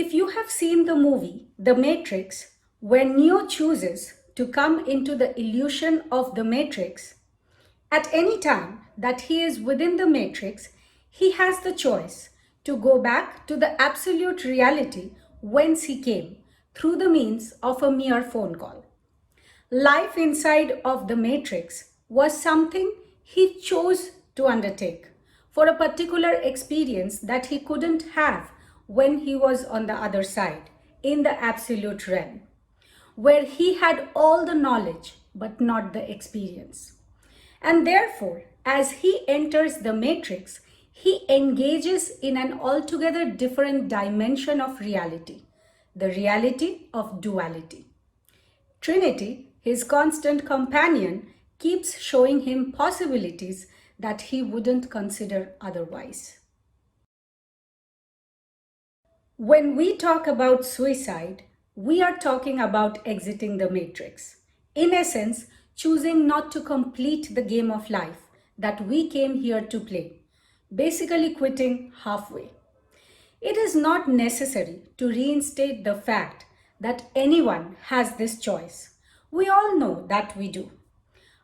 If you have seen the movie The Matrix, where Neo chooses to come into the illusion of the Matrix, at any time that he is within the Matrix, he has the choice to go back to the absolute reality whence he came through the means of a mere phone call. Life inside of the Matrix was something he chose to undertake for a particular experience that he couldn't have when he was on the other side, in the absolute realm, where he had all the knowledge but not the experience. And therefore, as he enters the Matrix, he engages in an altogether different dimension of reality, the reality of duality. Trinity, his constant companion, keeps showing him possibilities that he wouldn't consider otherwise. When we talk about suicide, we are talking about exiting the matrix. In essence, choosing not to complete the game of life that we came here to play, basically quitting halfway. It is not necessary to reinstate the fact that anyone has this choice. We all know that we do.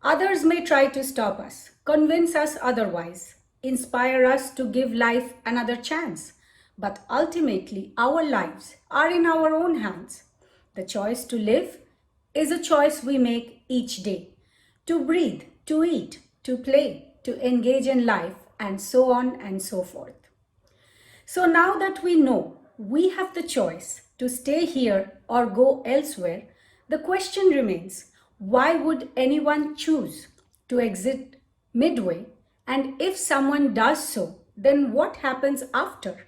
Others may try to stop us, convince us otherwise, inspire us to give life another chance. But ultimately, our lives are in our own hands. The choice to live is a choice we make each day. To breathe, to eat, to play, to engage in life, and so on and so forth. So now that we know we have the choice to stay here or go elsewhere, the question remains, why would anyone choose to exit midway? And if someone does so, then what happens after?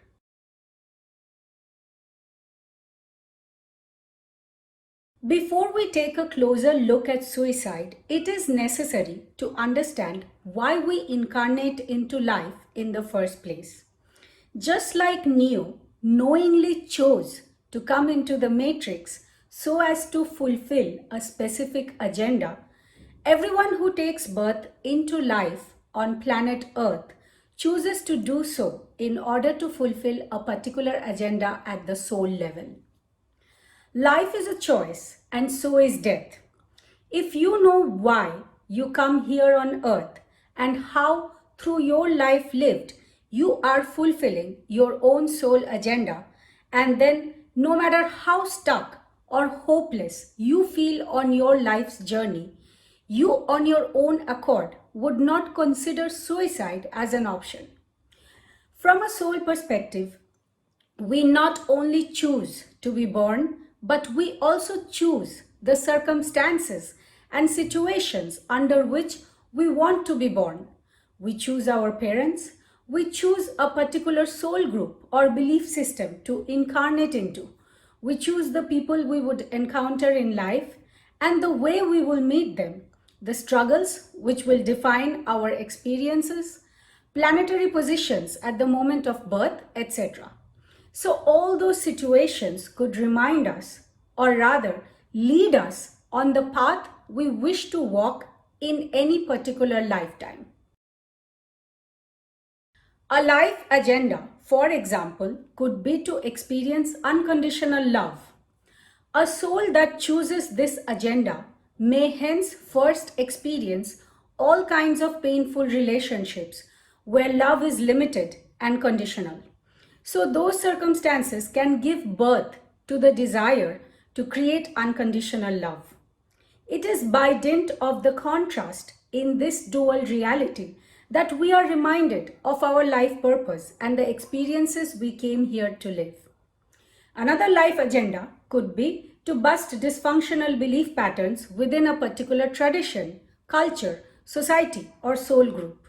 Before we take a closer look at suicide, it is necessary to understand why we incarnate into life in the first place. Just like Neo knowingly chose to come into the matrix so as to fulfill a specific agenda, everyone who takes birth into life on planet Earth chooses to do so in order to fulfill a particular agenda at the soul level. Life is a choice, and so is death. If you know why you come here on earth and how through your life lived you are fulfilling your own soul agenda, and then no matter how stuck or hopeless you feel on your life's journey, you on your own accord would not consider suicide as an option. From a soul perspective, we not only choose to be born, but we also choose the circumstances and situations under which we want to be born. We choose our parents, we choose a particular soul group or belief system to incarnate into. We choose the people we would encounter in life and the way we will meet them, the struggles which will define our experiences, planetary positions at the moment of birth, etc. So all those situations could remind us, or rather lead us on the path we wish to walk in any particular lifetime. A life agenda, for example, could be to experience unconditional love. A soul that chooses this agenda may hence first experience all kinds of painful relationships where love is limited and conditional. So those circumstances can give birth to the desire to create unconditional love. It is by dint of the contrast in this dual reality that we are reminded of our life purpose and the experiences we came here to live. Another life agenda could be to bust dysfunctional belief patterns within a particular tradition, culture, society, or soul group.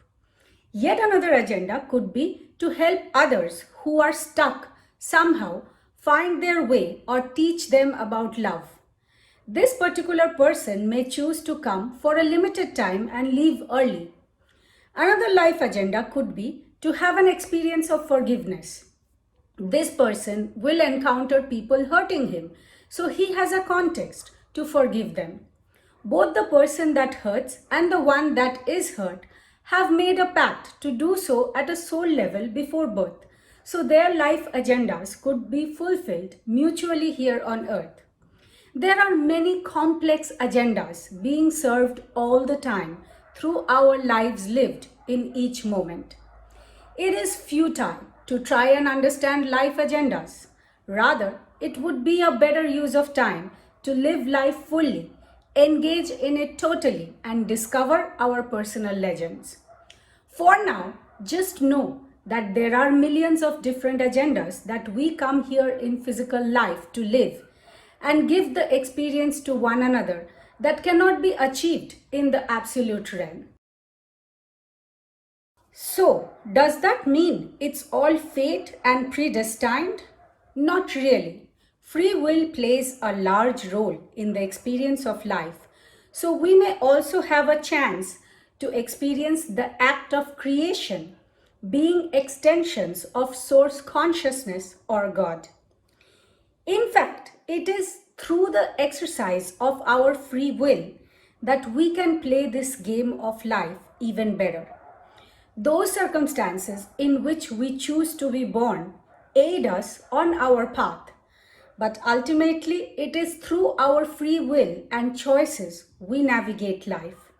Yet another agenda could be to help others who are stuck somehow find their way or teach them about love. This particular person may choose to come for a limited time and leave early. Another life agenda could be to have an experience of forgiveness. This person will encounter people hurting him, so he has a context to forgive them. Both the person that hurts and the one that is hurt have made a pact to do so at a soul level before birth. so their life agendas could be fulfilled mutually here on earth. There are many complex agendas being served all the time through our lives lived in each moment. It is futile to try and understand life agendas. Rather, it would be a better use of time to live life fully, engage in it totally, and discover our personal legends. For now, just know that there are millions of different agendas that we come here in physical life to live and give the experience to one another that cannot be achieved in the absolute realm. So, does that mean it's all fate and predestined? Not really. Free will plays a large role in the experience of life, so we may also have a chance to experience the act of creation, being extensions of source consciousness or God. In fact, it is through the exercise of our free will that we can play this game of life even better. Those circumstances in which we choose to be born aid us on our path, but ultimately it is through our free will and choices we navigate life,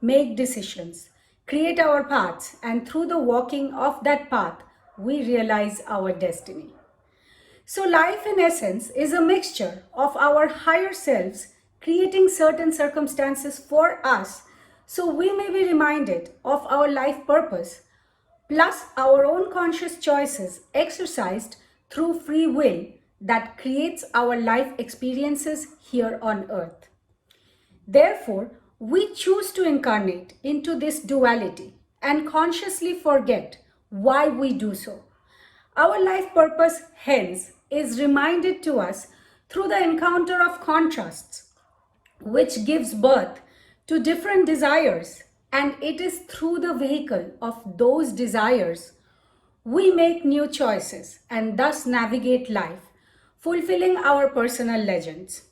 make decisions, create our paths, and through the walking of that path, we realize our destiny. So, life in essence is a mixture of our higher selves creating certain circumstances for us so we may be reminded of our life purpose, plus our own conscious choices exercised through free will that creates our life experiences here on earth. Therefore, we choose to incarnate into this duality and consciously forget why we do so. Our life purpose, hence, is reminded to us through the encounter of contrasts, which gives birth to different desires, and it is through the vehicle of those desires we make new choices and thus navigate life, fulfilling our personal legends.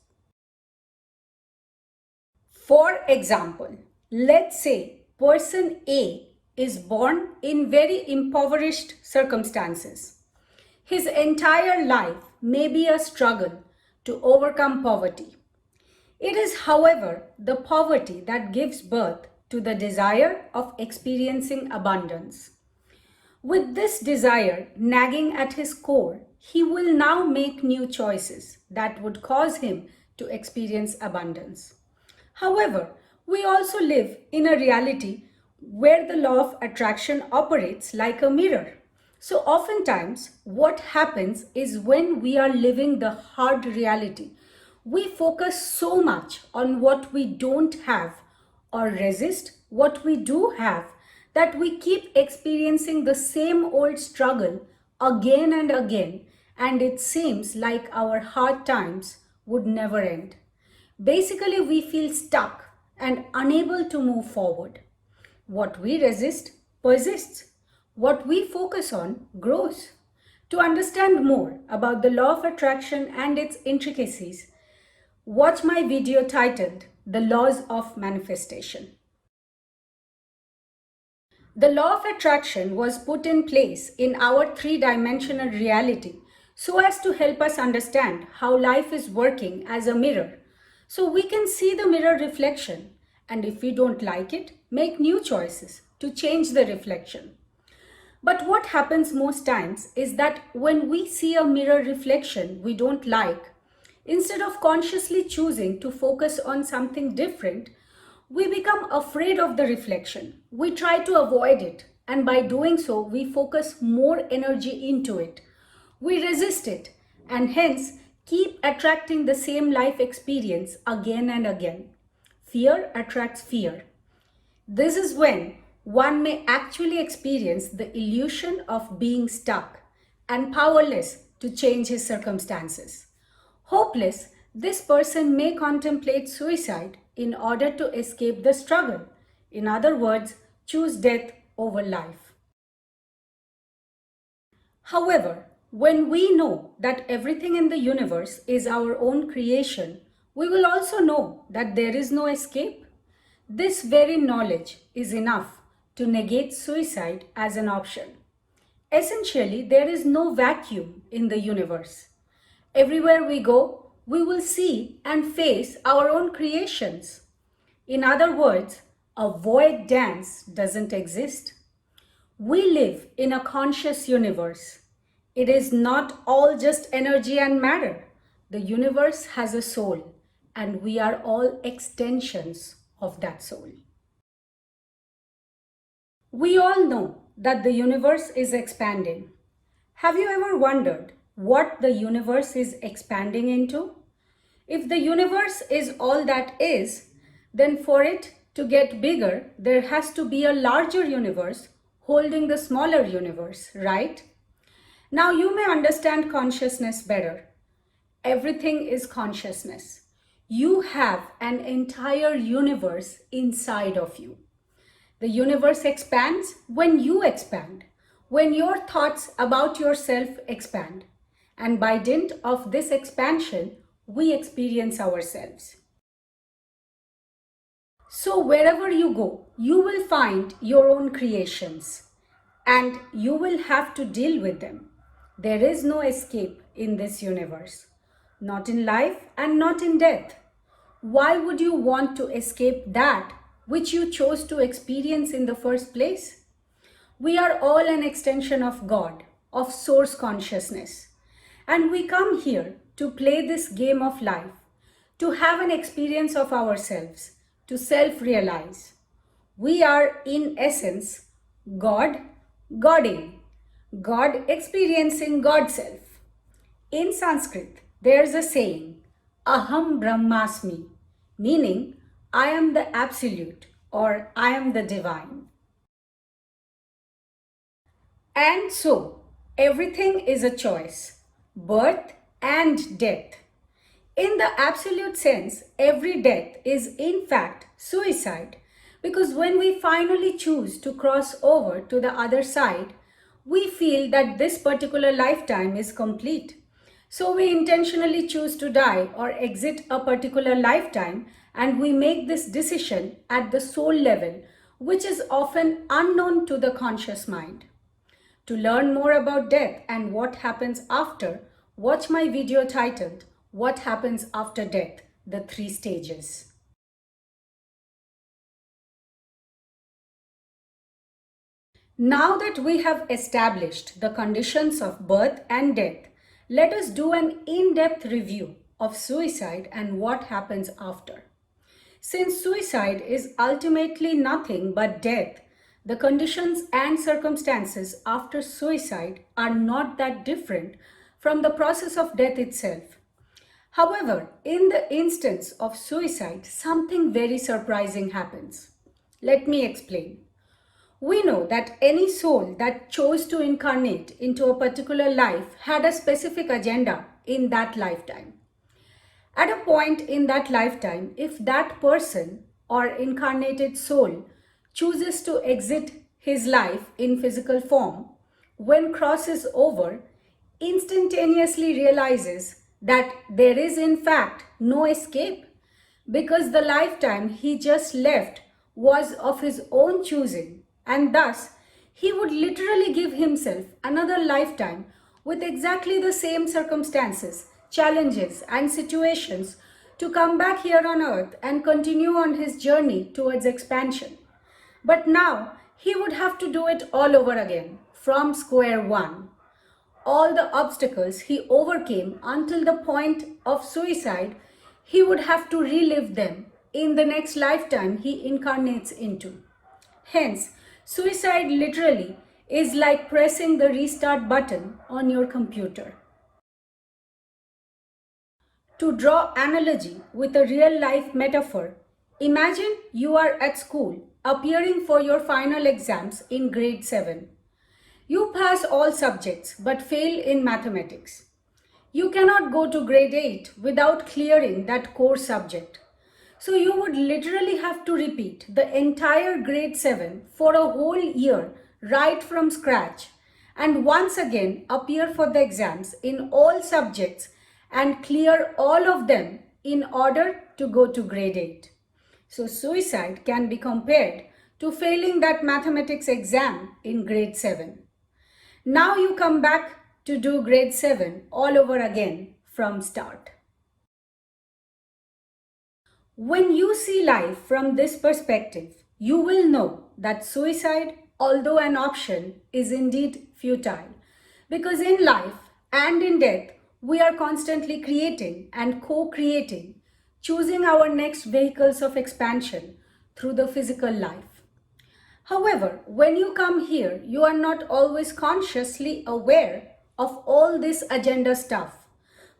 For example, let's say person A is born in very impoverished circumstances. His entire life may be a struggle to overcome poverty. It is, however, the poverty that gives birth to the desire of experiencing abundance. With this desire nagging at his core, he will now make new choices that would cause him to experience abundance. However, we also live in a reality where the law of attraction operates like a mirror. So, oftentimes, what happens is when we are living the hard reality, we focus so much on what we don't have or resist what we do have that we keep experiencing the same old struggle again and again, and it seems like our hard times would never end. Basically, we feel stuck and unable to move forward. What we resist persists. What we focus on grows. To understand more about the law of attraction and its intricacies, watch my video titled The Laws of Manifestation. The law of attraction was put in place in our three-dimensional reality so as to help us understand how life is working as a mirror. So we can see the mirror reflection, and if we don't like it, make new choices to change the reflection. But what happens most times is that when we see a mirror reflection we don't like, instead of consciously choosing to focus on something different, we become afraid of the reflection. We try to avoid it, and by doing so, we focus more energy into it. We resist it, and hence keep attracting the same life experience again and again. Fear attracts fear. This is when one may actually experience the illusion of being stuck and powerless to change his circumstances. Hopeless, this person may contemplate suicide in order to escape the struggle. In other words, choose death over life. However, when we know that everything in the universe is our own creation, we will also know that there is no escape. This very knowledge is enough to negate suicide as an option. Essentially, there is no vacuum in the universe. Everywhere we go, we will see and face our own creations. In other words, a void dance doesn't exist. We live in a conscious universe. It is not all just energy and matter. The universe has a soul, and we are all extensions of that soul. We all know that the universe is expanding. Have you ever wondered what the universe is expanding into? If the universe is all that is, then for it to get bigger, there has to be a larger universe holding the smaller universe, right? Now you may understand consciousness better. Everything is consciousness. You have an entire universe inside of you. The universe expands when you expand, when your thoughts about yourself expand. And by dint of this expansion, we experience ourselves. So wherever you go, you will find your own creations and you will have to deal with them. There is no escape in this universe, not in life and not in death. Why would you want to escape that which you chose to experience in the first place? We are all an extension of God, of source consciousness. And we come here to play this game of life, to have an experience of ourselves, to self-realize. We are, in essence, God, Godding, God experiencing God self. In Sanskrit, there's a saying, Aham Brahmasmi, meaning I am the absolute or I am the divine. And so, everything is a choice, birth and death. In the absolute sense, every death is in fact suicide because when we finally choose to cross over to the other side, we feel that this particular lifetime is complete. So we intentionally choose to die or exit a particular lifetime and we make this decision at the soul level, which is often unknown to the conscious mind. To learn more about death and what happens after, watch my video titled, What Happens After Death? The Three Stages. Now that we have established the conditions of birth and death, let us do an in-depth review of suicide and what happens after. Since suicide is ultimately nothing but death, the conditions and circumstances after suicide are not that different from the process of death itself. However, in the instance of suicide, something very surprising happens. Let me explain. We know that any soul that chose to incarnate into a particular life had a specific agenda in that lifetime. At a point in that lifetime, if that person or incarnated soul chooses to exit his life in physical form, when crosses over, instantaneously realizes that there is in fact no escape because the lifetime he just left was of his own choosing and thus he would literally give himself another lifetime with exactly the same circumstances, challenges and situations to come back here on earth and continue on his journey towards expansion. But now he would have to do it all over again from square one. All the obstacles he overcame until the point of suicide, he would have to relive them in the next lifetime he incarnates into. Hence, suicide literally is like pressing the restart button on your computer. To draw analogy with a real life metaphor, imagine you are at school appearing for your final exams in grade 7. You pass all subjects but fail in mathematics. You cannot go to grade 8 without clearing that core subject. So you would literally have to repeat the entire grade 7 for a whole year right from scratch and once again appear for the exams in all subjects and clear all of them in order to go to grade 8. So suicide can be compared to failing that mathematics exam in grade 7. Now you come back to do grade 7 all over again from start. When you see life from this perspective, you will know that suicide, although an option, is indeed futile. Because in life and in death, we are constantly creating and co-creating, choosing our next vehicles of expansion through the physical life. However, when you come here, you are not always consciously aware of all this agenda stuff,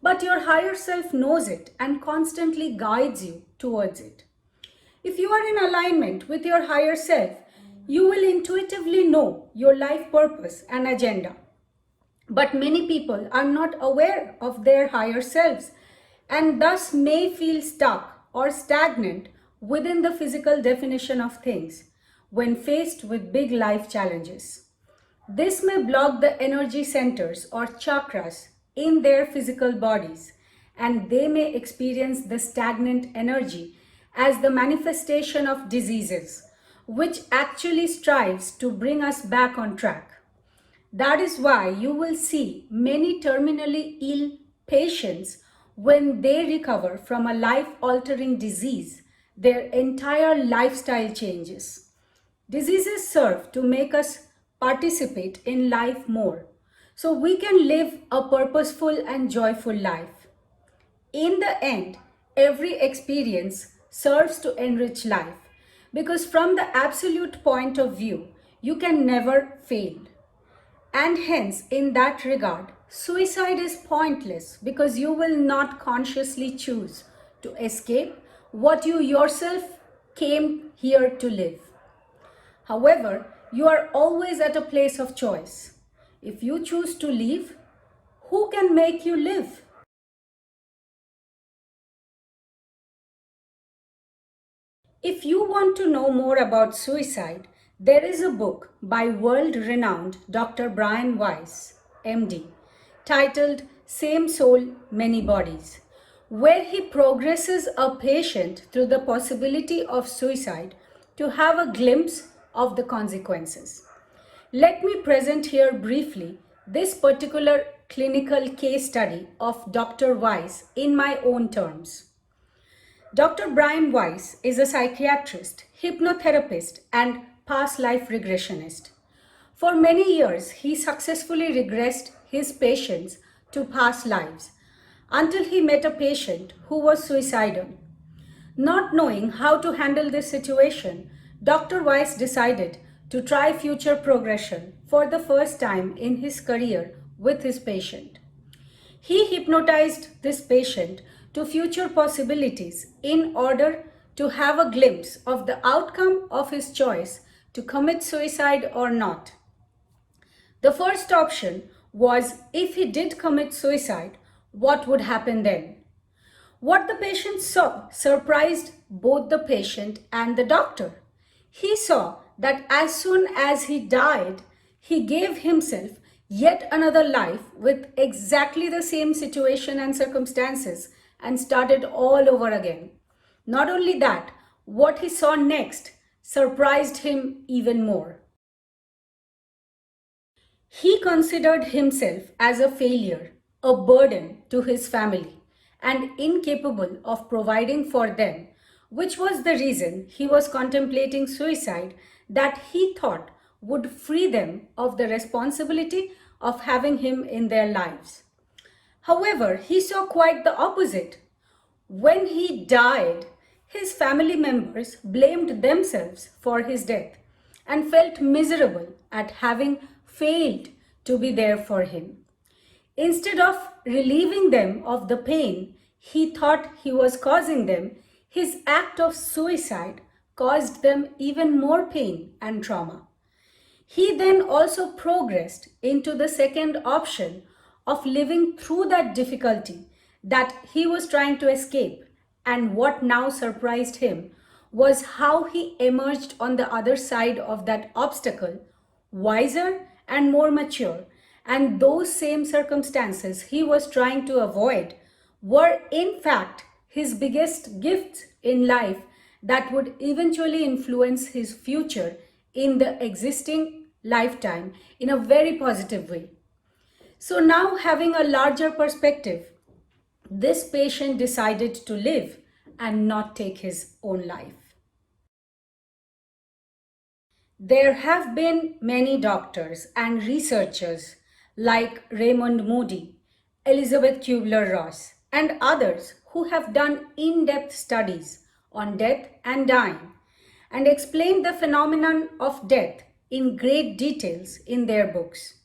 but your higher self knows it and constantly guides you towards it. If you are in alignment with your higher self, you will intuitively know your life purpose and agenda. But many people are not aware of their higher selves and thus may feel stuck or stagnant within the physical definition of things when faced with big life challenges. This may block the energy centers or chakras in their physical bodies, and they may experience the stagnant energy as the manifestation of diseases, which actually strives to bring us back on track. That is why you will see many terminally ill patients when they recover from a life-altering disease, their entire lifestyle changes. Diseases serve to make us participate in life more, so we can live a purposeful and joyful life. In the end, every experience serves to enrich life because from the absolute point of view, you can never fail. And hence, in that regard, suicide is pointless because you will not consciously choose to escape what you yourself came here to live. However, you are always at a place of choice. If you choose to leave, who can make you live? If you want to know more about suicide, there is a book by world-renowned Dr. Brian Weiss, MD, titled Same Soul, Many Bodies, where he progresses a patient through the possibility of suicide to have a glimpse of the consequences. Let me present here briefly this particular clinical case study of Dr. Weiss in my own terms. Dr. Brian Weiss is a psychiatrist, hypnotherapist, and past life regressionist. For many years, he successfully regressed his patients to past lives until he met a patient who was suicidal. Not knowing how to handle this situation, Dr. Weiss decided to try future progression for the first time in his career with his patient. He hypnotized this patient to future possibilities in order to have a glimpse of the outcome of his choice to commit suicide or not. The first option was if he did commit suicide, what would happen then? What the patient saw surprised both the patient and the doctor. He saw that as soon as he died, he gave himself yet another life with exactly the same situation and circumstances and started all over again. Not only that, what he saw next surprised him even more. He considered himself as a failure, a burden to his family, and incapable of providing for them, which was the reason he was contemplating suicide that he thought would free them of the responsibility of having him in their lives. However, he saw quite the opposite. When he died, his family members blamed themselves for his death and felt miserable at having failed to be there for him. Instead of relieving them of the pain he thought he was causing them, his act of suicide caused them even more pain and trauma. He then also progressed into the second option of living through that difficulty that he was trying to escape. And what now surprised him was how he emerged on the other side of that obstacle, wiser and more mature. And those same circumstances he was trying to avoid were in fact his biggest gifts in life that would eventually influence his future in the existing lifetime in a very positive way. So now, having a larger perspective, this patient decided to live and not take his own life. There have been many doctors and researchers like Raymond Moody, Elizabeth Kubler-Ross, and others who have done in-depth studies on death and dying and explained the phenomenon of death in great details in their books.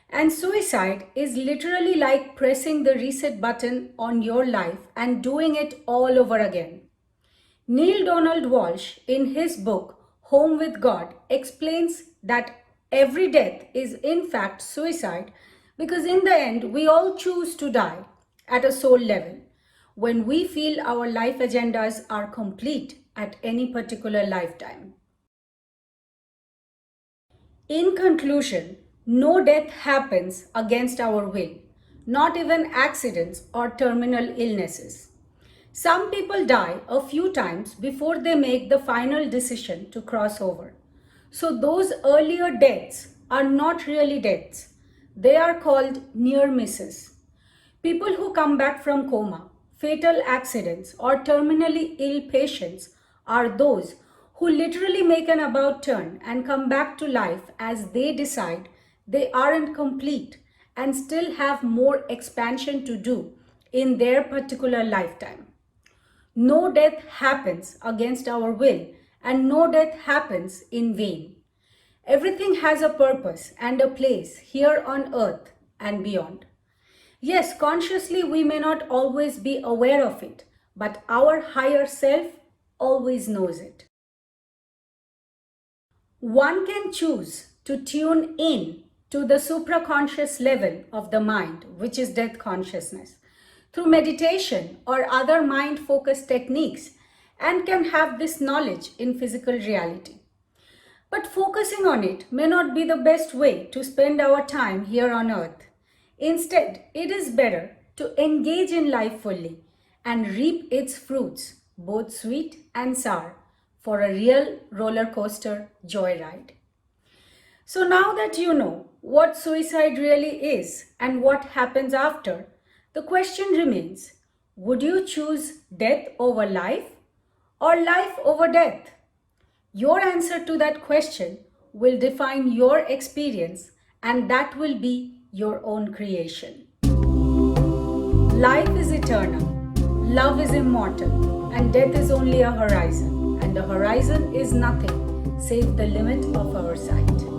And suicide is literally like pressing the reset button on your life and doing it all over again. Neil Donald Walsh, in his book Home with God, explains that every death is in fact suicide because in the end we all choose to die at a soul level when we feel our life agendas are complete at any particular lifetime. In conclusion, no death happens against our will, not even accidents or terminal illnesses. Some people die a few times before they make the final decision to cross over. So those earlier deaths are not really deaths. They are called near misses. People who come back from coma, fatal accidents, or terminally ill patients are those who literally make an about turn and come back to life as they decide they aren't complete and still have more expansion to do in their particular lifetime. No death happens against our will, and no death happens in vain. Everything has a purpose and a place here on earth and beyond. Yes, consciously we may not always be aware of it, but our higher self always knows it. One can choose to tune in to the supraconscious level of the mind, which is death consciousness, through meditation or other mind-focused techniques, and can have this knowledge in physical reality. But focusing on it may not be the best way to spend our time here on earth. Instead, it is better to engage in life fully and reap its fruits, both sweet and sour, for a real roller coaster joyride. So now that you know what suicide really is and what happens after, the question remains, would you choose death over life or life over death? Your answer to that question will define your experience, and that will be your own creation. Life is eternal, love is immortal, and death is only a horizon, and the horizon is nothing save the limit of our sight.